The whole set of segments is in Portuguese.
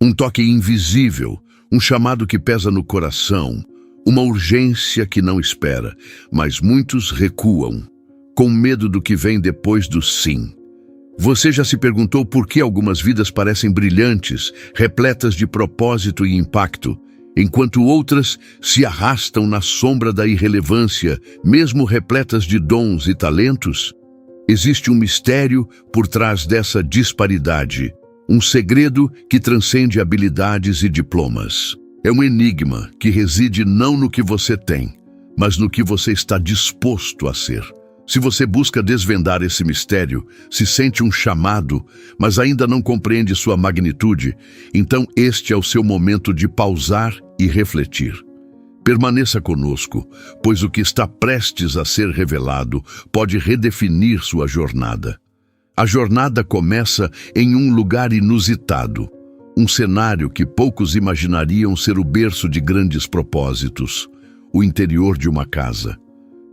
Um toque invisível, um chamado que pesa no coração, uma urgência que não espera, mas muitos recuam, com medo do que vem depois do sim. Você já se perguntou por que algumas vidas parecem brilhantes, repletas de propósito e impacto, enquanto outras se arrastam na sombra da irrelevância, mesmo repletas de dons e talentos? Existe um mistério por trás dessa disparidade, um segredo que transcende habilidades e diplomas. É um enigma que reside não no que você tem, mas no que você está disposto a ser. Se você busca desvendar esse mistério, se sente um chamado, mas ainda não compreende sua magnitude, então este é o seu momento de pausar e refletir. Permaneça conosco, pois o que está prestes a ser revelado pode redefinir sua jornada. A jornada começa em um lugar inusitado, um cenário que poucos imaginariam ser o berço de grandes propósitos, o interior de uma casa.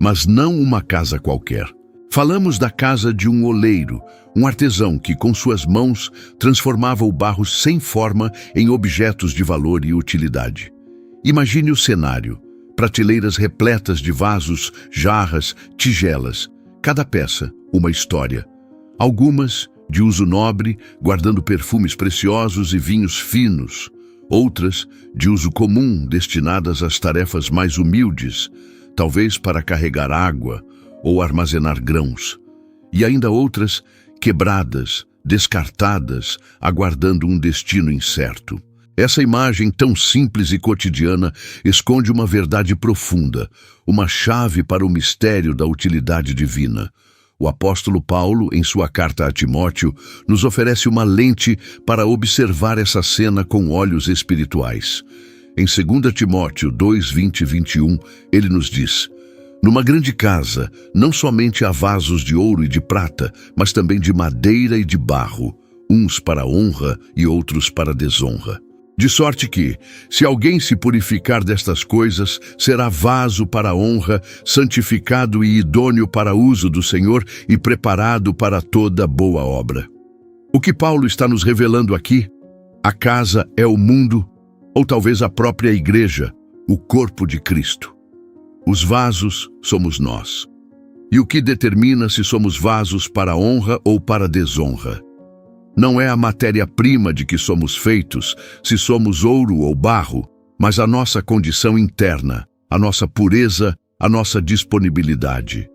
Mas não uma casa qualquer. Falamos da casa de um oleiro, um artesão que com suas mãos transformava o barro sem forma em objetos de valor e utilidade. Imagine o cenário: prateleiras repletas de vasos, jarras, tigelas, cada peça uma história. Algumas de uso nobre, guardando perfumes preciosos e vinhos finos. Outras de uso comum, destinadas às tarefas mais humildes, talvez para carregar água ou armazenar grãos. E ainda outras quebradas, descartadas, aguardando um destino incerto. Essa imagem tão simples e cotidiana esconde uma verdade profunda, uma chave para o mistério da utilidade divina. O apóstolo Paulo, em sua carta a Timóteo, nos oferece uma lente para observar essa cena com olhos espirituais. Em 2 Timóteo 2, 20 e 21, ele nos diz: numa grande casa, não somente há vasos de ouro e de prata, mas também de madeira e de barro, uns para honra e outros para desonra. De sorte que, se alguém se purificar destas coisas, será vaso para a honra, santificado e idôneo para uso do Senhor e preparado para toda boa obra. O que Paulo está nos revelando aqui? A casa é o mundo, ou talvez a própria igreja, o corpo de Cristo. Os vasos somos nós. E o que determina se somos vasos para honra ou para desonra? Não é a matéria-prima de que somos feitos, se somos ouro ou barro, mas a nossa condição interna, a nossa pureza, a nossa disponibilidade.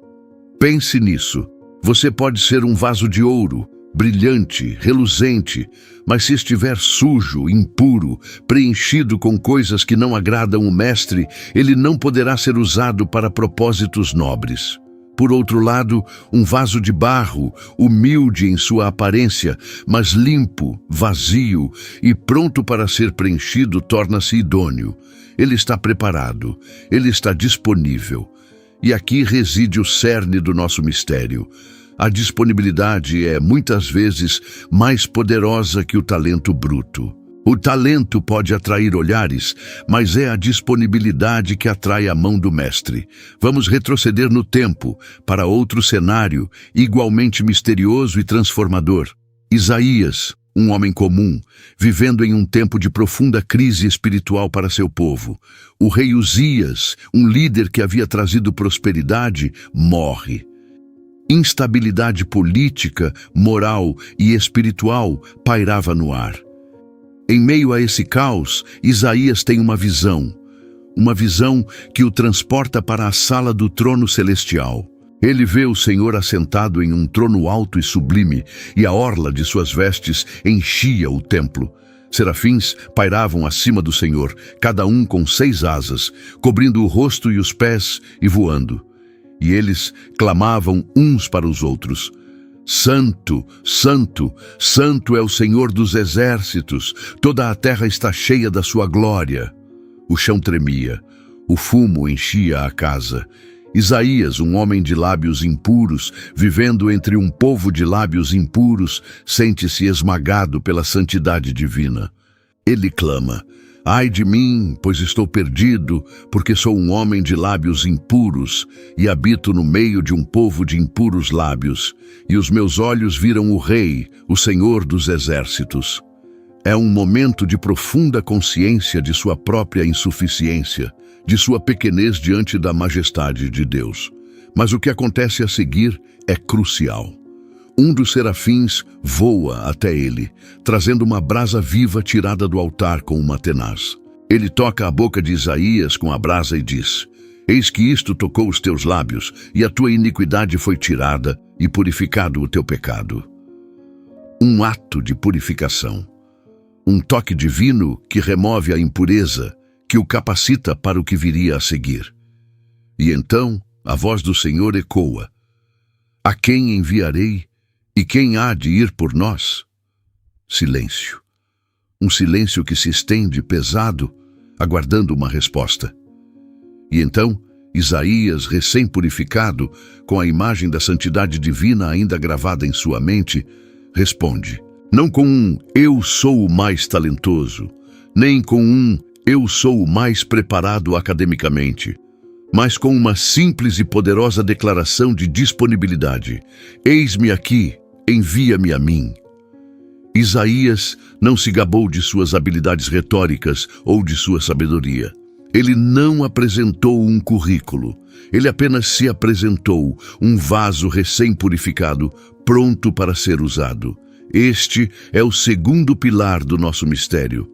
Pense nisso. Você pode ser um vaso de ouro, brilhante, reluzente, mas se estiver sujo, impuro, preenchido com coisas que não agradam o mestre, ele não poderá ser usado para propósitos nobres. Por outro lado, um vaso de barro, humilde em sua aparência, mas limpo, vazio e pronto para ser preenchido, torna-se idôneo. Ele está preparado, ele está disponível. E aqui reside o cerne do nosso mistério. A disponibilidade é, muitas vezes, mais poderosa que o talento bruto. O talento pode atrair olhares, mas é a disponibilidade que atrai a mão do mestre. Vamos retroceder no tempo, para outro cenário, igualmente misterioso e transformador. Isaías, um homem comum, vivendo em um tempo de profunda crise espiritual para seu povo. O rei Uzias, um líder que havia trazido prosperidade, morre. Instabilidade política, moral e espiritual pairava no ar. Em meio a esse caos, Isaías tem uma visão que o transporta para a sala do trono celestial. Ele vê o Senhor assentado em um trono alto e sublime, e a orla de suas vestes enchia o templo. Serafins pairavam acima do Senhor, cada um com 6 asas, cobrindo o rosto e os pés e voando. E eles clamavam uns para os outros: Santo, Santo, Santo é o Senhor dos exércitos, toda a terra está cheia da sua glória. O chão tremia, o fumo enchia a casa. Isaías, um homem de lábios impuros, vivendo entre um povo de lábios impuros, sente-se esmagado pela santidade divina. Ele clama: ai de mim, pois estou perdido, porque sou um homem de lábios impuros e habito no meio de um povo de impuros lábios, e os meus olhos viram o Rei, o Senhor dos exércitos. É um momento de profunda consciência de sua própria insuficiência, de sua pequenez diante da majestade de Deus. Mas o que acontece a seguir é crucial. Um dos serafins voa até ele, trazendo uma brasa viva tirada do altar com uma tenaz. Ele toca a boca de Isaías com a brasa e diz: Eis que isto tocou os teus lábios, e a tua iniquidade foi tirada, e purificado o teu pecado. Um ato de purificação. Um toque divino que remove a impureza, que o capacita para o que viria a seguir. E então a voz do Senhor ecoa: A quem enviarei? E quem há de ir por nós? Silêncio. Um silêncio que se estende pesado, aguardando uma resposta. E então, Isaías, recém-purificado, com a imagem da santidade divina ainda gravada em sua mente, responde, não com um "eu sou o mais talentoso", nem com um "eu sou o mais preparado academicamente", mas com uma simples e poderosa declaração de disponibilidade: Eis-me aqui, envia-me a mim. Isaías não se gabou de suas habilidades retóricas ou de sua sabedoria. Ele não apresentou um currículo. Ele apenas se apresentou, um vaso recém-purificado, pronto para ser usado. Este é o segundo pilar do nosso mistério.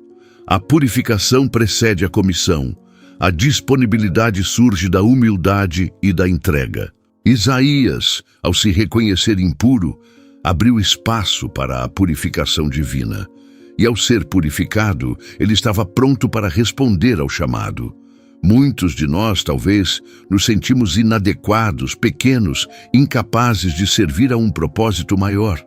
A purificação precede a comissão. A disponibilidade surge da humildade e da entrega. Isaías, ao se reconhecer impuro, abriu espaço para a purificação divina. E ao ser purificado, ele estava pronto para responder ao chamado. Muitos de nós, talvez, nos sentimos inadequados, pequenos, incapazes de servir a um propósito maior.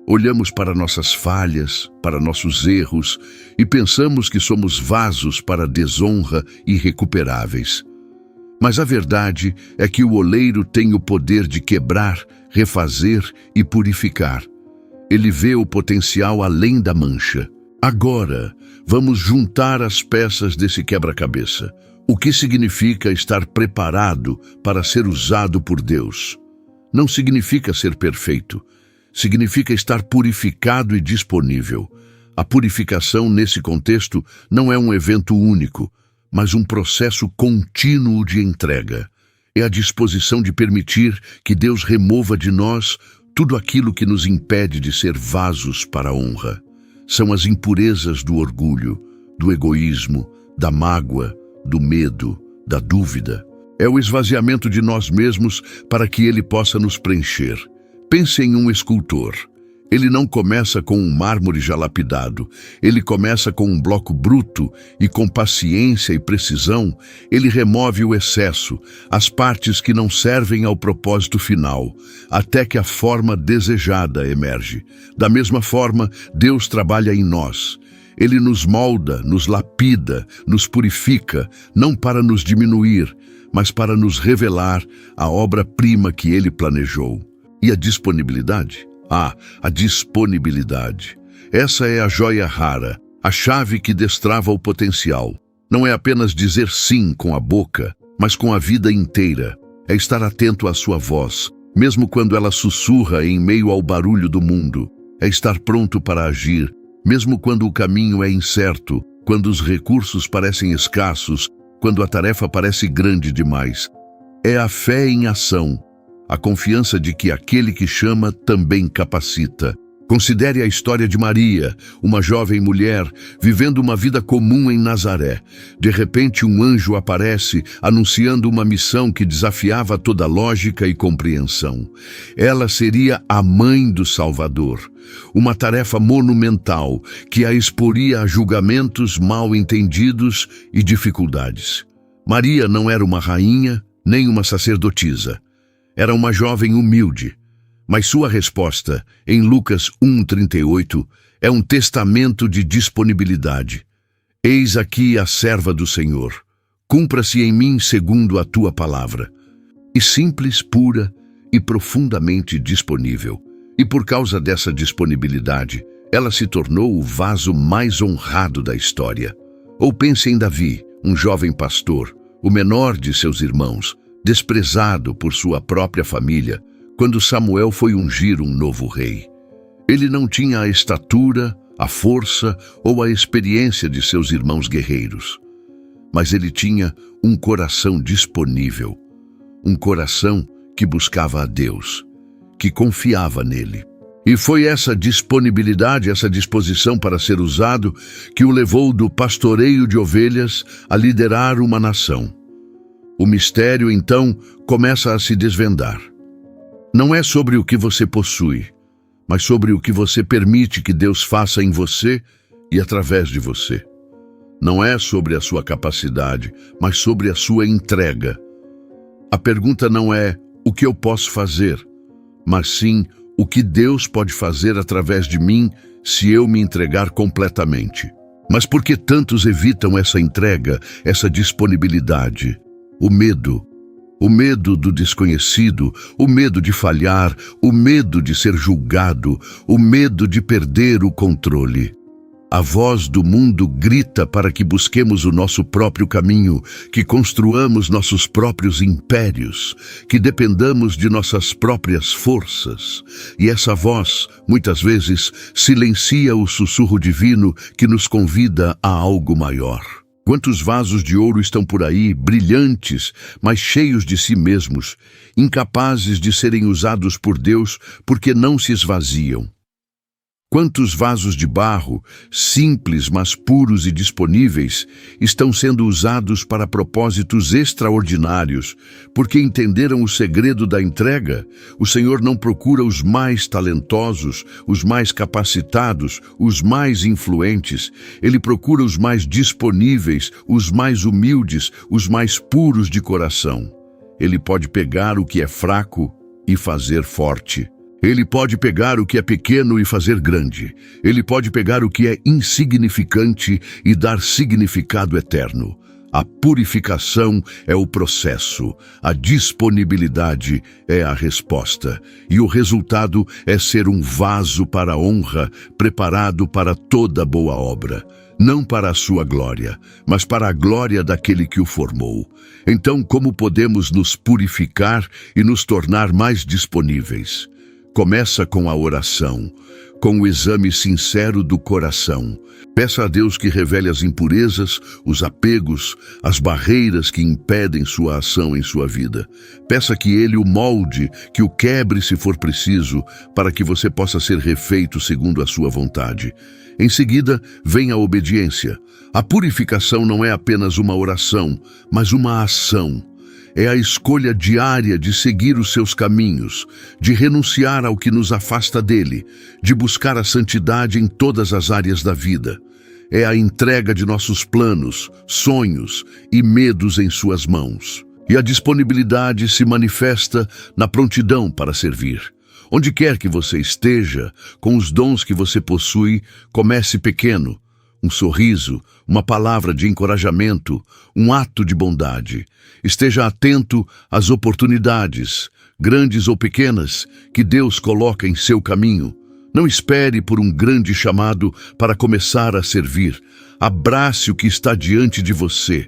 Olhamos para nossas falhas, para nossos erros, e pensamos que somos vasos para desonra irrecuperáveis. Mas a verdade é que o oleiro tem o poder de quebrar, refazer e purificar. Ele vê o potencial além da mancha. Agora, vamos juntar as peças desse quebra-cabeça. O que significa estar preparado para ser usado por Deus? Não significa ser perfeito. Significa estar purificado e disponível. A purificação, nesse contexto, não é um evento único, mas um processo contínuo de entrega. É a disposição de permitir que Deus remova de nós tudo aquilo que nos impede de ser vasos para a honra. São as impurezas do orgulho, do egoísmo, da mágoa, do medo, da dúvida. É o esvaziamento de nós mesmos para que Ele possa nos preencher. Pense em um escultor. Ele não começa com um mármore já lapidado. Ele começa com um bloco bruto e, com paciência e precisão, ele remove o excesso, as partes que não servem ao propósito final, até que a forma desejada emerge. Da mesma forma, Deus trabalha em nós. Ele nos molda, nos lapida, nos purifica, não para nos diminuir, mas para nos revelar a obra-prima que Ele planejou. E a disponibilidade? A disponibilidade. Essa é a joia rara, a chave que destrava o potencial. Não é apenas dizer sim com a boca, mas com a vida inteira. É estar atento à sua voz, mesmo quando ela sussurra em meio ao barulho do mundo. É estar pronto para agir, mesmo quando o caminho é incerto, quando os recursos parecem escassos, quando a tarefa parece grande demais. É a fé em ação. A confiança de que aquele que chama também capacita. Considere a história de Maria, uma jovem mulher, vivendo uma vida comum em Nazaré. De repente, um anjo aparece, anunciando uma missão que desafiava toda lógica e compreensão. Ela seria a mãe do Salvador. Uma tarefa monumental que a exporia a julgamentos mal entendidos e dificuldades. Maria não era uma rainha, nem uma sacerdotisa. Era uma jovem humilde, mas sua resposta, em Lucas 1:38, é um testamento de disponibilidade. Eis aqui a serva do Senhor, cumpra-se em mim segundo a tua palavra. E simples, pura e profundamente disponível. E por causa dessa disponibilidade, ela se tornou o vaso mais honrado da história. Ou pense em Davi, um jovem pastor, o menor de seus irmãos, desprezado por sua própria família, quando Samuel foi ungir um novo rei. Ele não tinha a estatura, a força ou a experiência de seus irmãos guerreiros. Mas ele tinha um coração disponível, um coração que buscava a Deus, que confiava nele. E foi essa disponibilidade, essa disposição para ser usado, que o levou do pastoreio de ovelhas a liderar uma nação. O mistério, então, começa a se desvendar. Não é sobre o que você possui, mas sobre o que você permite que Deus faça em você e através de você. Não é sobre a sua capacidade, mas sobre a sua entrega. A pergunta não é o que eu posso fazer, mas sim o que Deus pode fazer através de mim se eu me entregar completamente. Mas por que tantos evitam essa entrega, essa disponibilidade? O medo do desconhecido, o medo de falhar, o medo de ser julgado, o medo de perder o controle. A voz do mundo grita para que busquemos o nosso próprio caminho, que construamos nossos próprios impérios, que dependamos de nossas próprias forças. E essa voz, muitas vezes, silencia o sussurro divino que nos convida a algo maior. Quantos vasos de ouro estão por aí, brilhantes, mas cheios de si mesmos, incapazes de serem usados por Deus porque não se esvaziam? Quantos vasos de barro, simples mas puros e disponíveis, estão sendo usados para propósitos extraordinários, porque entenderam o segredo da entrega? O Senhor não procura os mais talentosos, os mais capacitados, os mais influentes. Ele procura os mais disponíveis, os mais humildes, os mais puros de coração. Ele pode pegar o que é fraco e fazer forte. Ele pode pegar o que é pequeno e fazer grande. Ele pode pegar o que é insignificante e dar significado eterno. A purificação é o processo, a disponibilidade é a resposta. E o resultado é ser um vaso para a honra, preparado para toda boa obra. Não para a sua glória, mas para a glória daquele que o formou. Então, como podemos nos purificar e nos tornar mais disponíveis? Começa com a oração, com o exame sincero do coração. Peça a Deus que revele as impurezas, os apegos, as barreiras que impedem sua ação em sua vida. Peça que Ele o molde, que o quebre se for preciso, para que você possa ser refeito segundo a sua vontade. Em seguida, vem a obediência. A purificação não é apenas uma oração, mas uma ação. É a escolha diária de seguir os seus caminhos, de renunciar ao que nos afasta dele, de buscar a santidade em todas as áreas da vida. É a entrega de nossos planos, sonhos e medos em suas mãos. E a disponibilidade se manifesta na prontidão para servir. Onde quer que você esteja, com os dons que você possui, comece pequeno. Um sorriso, uma palavra de encorajamento, um ato de bondade. Esteja atento às oportunidades, grandes ou pequenas, que Deus coloca em seu caminho. Não espere por um grande chamado para começar a servir. Abrace o que está diante de você.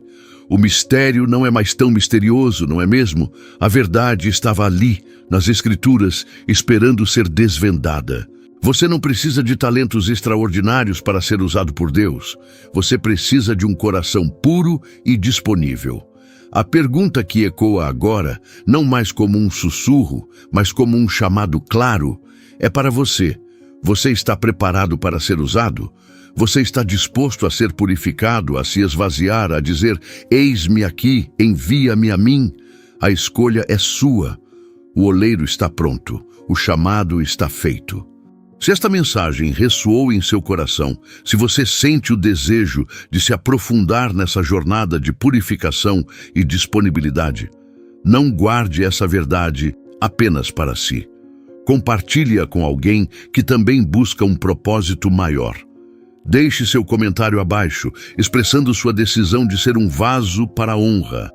O mistério não é mais tão misterioso, não é mesmo? A verdade estava ali, nas Escrituras, esperando ser desvendada. Você não precisa de talentos extraordinários para ser usado por Deus. Você precisa de um coração puro e disponível. A pergunta que ecoa agora, não mais como um sussurro, mas como um chamado claro, é para você. Você está preparado para ser usado? Você está disposto a ser purificado, a se esvaziar, a dizer, eis-me aqui, envia-me a mim? A escolha é sua. O oleiro está pronto, o chamado está feito. Se esta mensagem ressoou em seu coração, se você sente o desejo de se aprofundar nessa jornada de purificação e disponibilidade, não guarde essa verdade apenas para si. Compartilhe-a com alguém que também busca um propósito maior. Deixe seu comentário abaixo, expressando sua decisão de ser um vaso para a honra.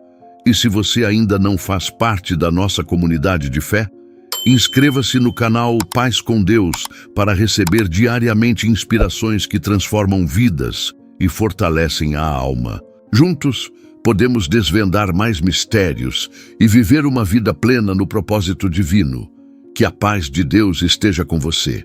E se você ainda não faz parte da nossa comunidade de fé, inscreva-se no canal Paz com Deus para receber diariamente inspirações que transformam vidas e fortalecem a alma. Juntos, podemos desvendar mais mistérios e viver uma vida plena no propósito divino. Que a paz de Deus esteja com você.